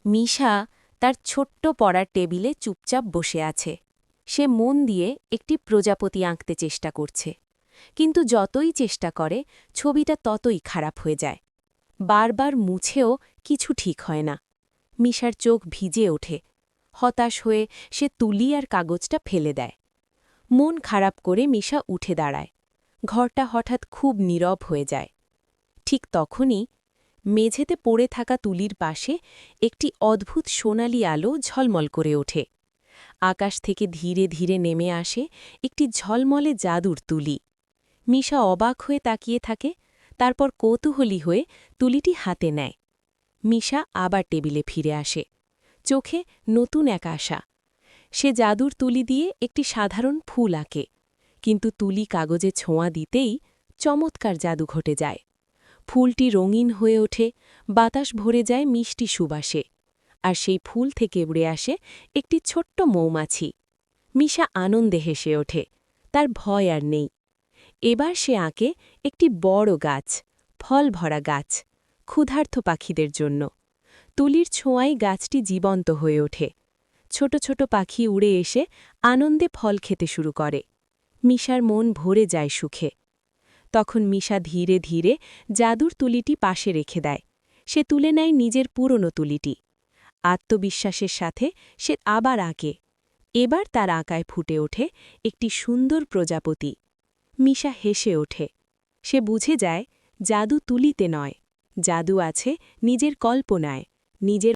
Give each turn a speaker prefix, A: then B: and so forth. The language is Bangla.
A: মিশা তার ছোট্ট পড়ার টেবিলে চুপচাপ বসে আছে। সে মন দিয়ে একটি প্রজাপতি আঁকতে চেষ্টা করছে, কিন্তু যতই চেষ্টা করে ছবিটা ততই খারাপ হয়ে যায়। বারবার মুছেও কিছু ঠিক হয় না। মিশার চোখ ভিজে ওঠে। হতাশ হয়ে সে তুলি আর কাগজটা ফেলে দেয়। মন খারাপ করে মিশা উঠে দাঁড়ায়। ঘরটা হঠাৎ খুব নীরব হয়ে যায়। ঠিক তখনই মেঝেতে পড়ে থাকা তুলির পাশে একটি অদ্ভুত সোনালি আলো ঝলমল করে ওঠে। আকাশ থেকে ধীরে ধীরে নেমে আসে একটি ঝলমলে জাদুর তুলি। মিশা অবাক হয়ে তাকিয়ে থাকে, তারপর কৌতূহলী হয়ে তুলিটি হাতে নেয়। মিশা আবার টেবিলে ফিরে আসে। চোখে নতুন এক আশা। সে জাদুর তুলি দিয়ে একটি সাধারণ ফুল আঁকে, কিন্তু তুলি কাগজে ছোঁয়া দিতেই চমৎকার জাদু ঘটে যায়। ফুলটি রঙিন হয়ে ওঠে, বাতাস ভরে যায় মিষ্টি সুবাসে, আর সেই ফুল থেকে উড়ে আসে একটি ছোট্ট মৌমাছি। মিশা আনন্দে হেসে ওঠে, তার ভয় আর নেই। এবার সে আঁকে একটি বড় গাছ, ফল ভরা গাছ, ক্ষুধার্ত পাখিদের জন্য। তুলির ছোঁয়ায় গাছটি জীবন্ত হয়ে ওঠে। ছোট ছোট পাখি উড়ে এসে আনন্দে ফল খেতে শুরু করে। মিশার মন ভরে যায় সুখে। তখন মিশা ধীরে ধীরে জাদুর তুলিটি পাশে রেখে দেয়। সে তুলে নেয় নিজের পুরনো তুলিটি। আত্মবিশ্বাসের সাথে সে আবার আঁকে। এবার তার আঁকায় ফুটে ওঠে একটি সুন্দর প্রজাপতি। মিশা হেসে ওঠে। সে বুঝে যায় জাদু তুলিতে নয়, জাদু আছে নিজের কল্পনায়, নিজের